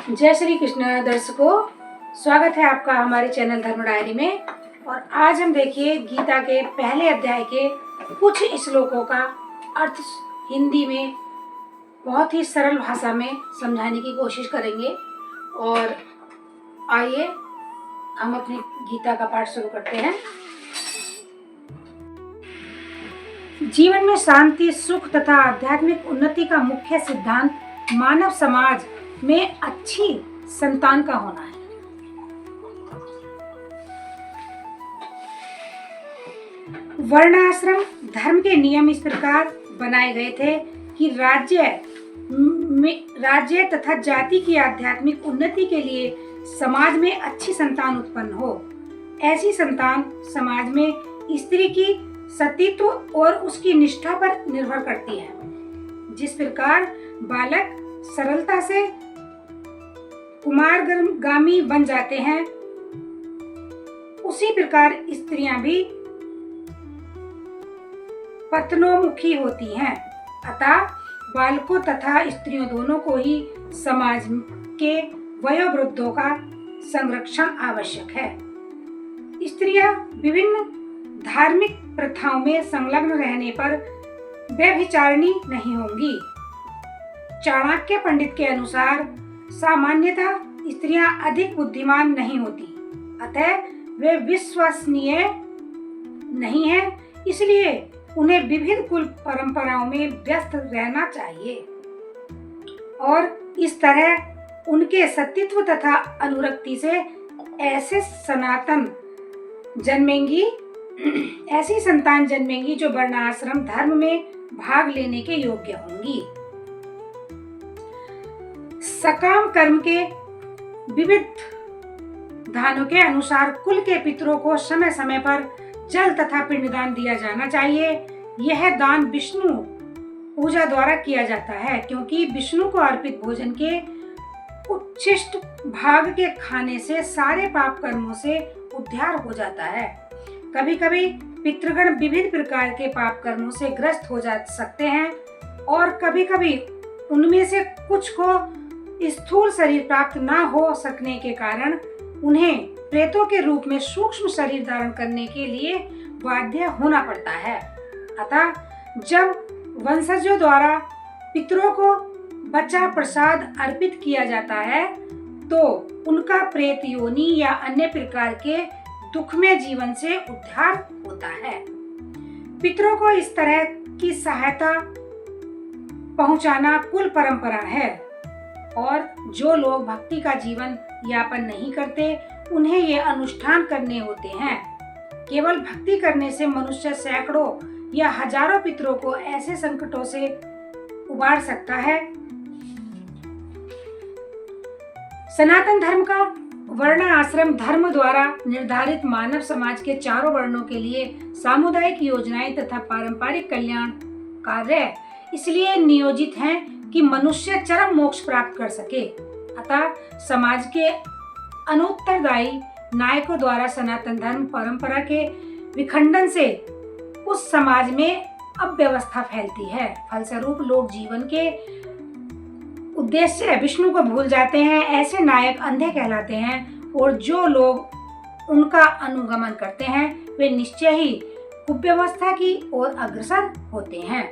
जय श्री कृष्ण दर्शकों, स्वागत है आपका हमारे चैनल धर्म डायरी में। और आज हम देखिए गीता के पहले अध्याय के कुछ श्लोकों का अर्थ हिंदी में बहुत ही सरल भाषा में समझाने की कोशिश करेंगे। और आइए हम अपनी गीता का पाठ शुरू करते हैं। जीवन में शांति, सुख तथा आध्यात्मिक उन्नति का मुख्य सिद्धांत मानव समाज में अच्छी संतान का होना है। वर्णाश्रम धर्म के नियम इस प्रकार बनाए गए थे कि राज्य तथा जाति की आध्यात्मिक उन्नति के लिए समाज में अच्छी संतान उत्पन्न हो। ऐसी संतान समाज में स्त्री की सतीत्व और उसकी निष्ठा पर निर्भर करती है। जिस प्रकार बालक सरलता से कुमारगामी बन जाते हैं, उसी प्रकार स्त्रियां भी पतनोमुखी होती हैं। अतः बालकों तथा स्त्रियों दोनों को ही समाज के वयोवृद्धों का संरक्षण आवश्यक है। स्त्रियां विभिन्न धार्मिक प्रथाओं में संलग्न रहने पर व्यभिचारिणी नहीं होंगी। चाणक्य पंडित के अनुसार सामान्यतः स्त्रियां अधिक बुद्धिमान नहीं होती, अतः वे विश्वसनीय नहीं है, इसलिए उन्हें विभिन्न कुल परंपराओं में व्यस्त रहना चाहिए और इस तरह उनके सतीत्व तथा अनुरक्ति से ऐसी संतान जन्मेंगी जो वर्णाश्रम धर्म में भाग लेने के योग्य होंगी। सकाम कर्म के विविध दानों के अनुसार कुल के पितरों को समय समय पर जल तथा पिंडदान दिया जाना चाहिए। यह दान विष्णु पूजा द्वारा किया जाता है, क्योंकि विष्णु को अर्पित भोजन के उच्छिष्ट भाग के खाने से सारे पाप कर्मों से उद्धार हो जाता है। कभी कभी पितृगण विभिन्न प्रकार के पाप कर्मों से ग्रस्त हो जा सकते हैं और कभी कभी उनमें से कुछ को स्थूल शरीर प्राप्त न हो सकने के कारण उन्हें प्रेतों के रूप में सूक्ष्म शरीर धारण करने के लिए बाध्य होना पड़ता है। अतः जब वंशजों द्वारा पितरों को बच्चा प्रसाद अर्पित किया जाता है तो उनका प्रेत योनि या अन्य प्रकार के दुखमय जीवन से उद्धार होता है। पितरों को इस तरह की सहायता पहुंचाना कुल परंपरा है और जो लोग भक्ति का जीवन यापन नहीं करते उन्हें ये अनुष्ठान करने होते हैं। केवल भक्ति करने से मनुष्य सैकड़ों या हजारों पितरों को ऐसे संकटों से उबार सकता है। सनातन धर्म का वर्ण आश्रम धर्म द्वारा निर्धारित मानव समाज के चारों वर्णों के लिए सामुदायिक योजनाएं तथा पारंपरिक कल्याण कार्य इसलिए नियोजित हैं कि मनुष्य चरम मोक्ष प्राप्त कर सके। अतः समाज के अनुत्तरदायी नायकों द्वारा सनातन धर्म परंपरा के विखंडन से उस समाज में अव्यवस्था फैलती है। फलस्वरूप लोग जीवन के उद्देश्य विष्णु को भूल जाते हैं। ऐसे नायक अंधे कहलाते हैं और जो लोग उनका अनुगमन करते हैं वे निश्चय ही कुव्यवस्था की ओर अग्रसर होते हैं।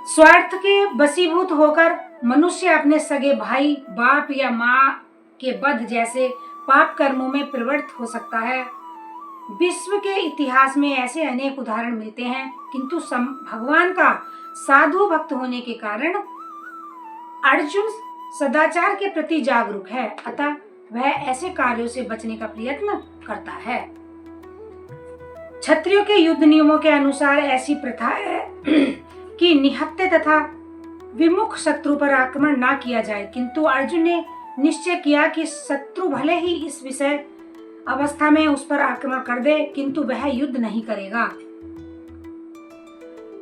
स्वार्थ के वशीभूत होकर मनुष्य अपने सगे भाई, बाप या माँ के वध जैसे पाप कर्मों में प्रवृत्त हो सकता है। विश्व के इतिहास में ऐसे अनेक उदाहरण मिलते हैं, किंतु भगवान का साधु भक्त होने के कारण अर्जुन सदाचार के प्रति जागरूक है, अतः वह ऐसे कार्यों से बचने का प्रयत्न करता है। क्षत्रियों के युद्ध नियमों के अनुसार ऐसी प्रथा है कि निहत्थे तथा विमुख शत्रु पर आक्रमण न किया जाए, किंतु अर्जुन ने निश्चय किया कि शत्रु भले ही इस विषय अवस्था में उस पर आक्रमण कर दे, किंतु वह युद्ध नहीं करेगा।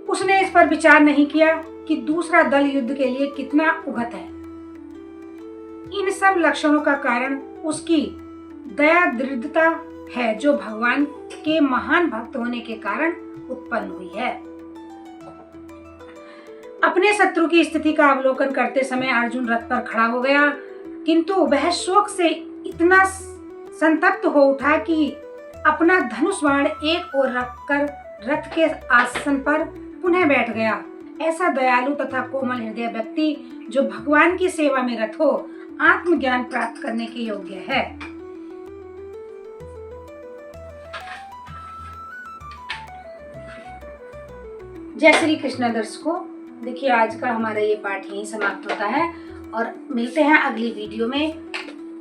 उसने इस पर विचार नहीं किया कि दूसरा दल युद्ध के लिए कितना उगत है। इन सब लक्षणों का कारण उसकी दया दृढ़ता है, जो भगवान के महान भक्त होने के कारण उत्पन्न हुई है। अपने शत्रु की स्थिति का अवलोकन करते समय अर्जुन रथ पर खड़ा हो गया, किंतु वह शोक से इतना संतप्त हो उठा कि अपना धनुष बाण एक ओर रखकर रथ के आसन पर पुनः बैठ गया। ऐसा दयालु तथा कोमल हृदय व्यक्ति जो भगवान की सेवा में रत हो, आत्मज्ञान प्राप्त करने के योग्य है। जय श्री कृष्ण दर्शकों, देखिए आज का हमारा ये पाठ यहीं समाप्त होता है और मिलते हैं अगली वीडियो में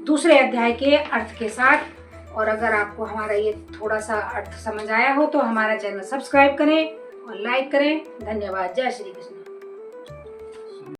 दूसरे अध्याय के अर्थ के साथ। और अगर आपको हमारा ये थोड़ा सा अर्थ समझ आया हो तो हमारा चैनल सब्सक्राइब करें और लाइक करें। धन्यवाद। जय श्री कृष्ण।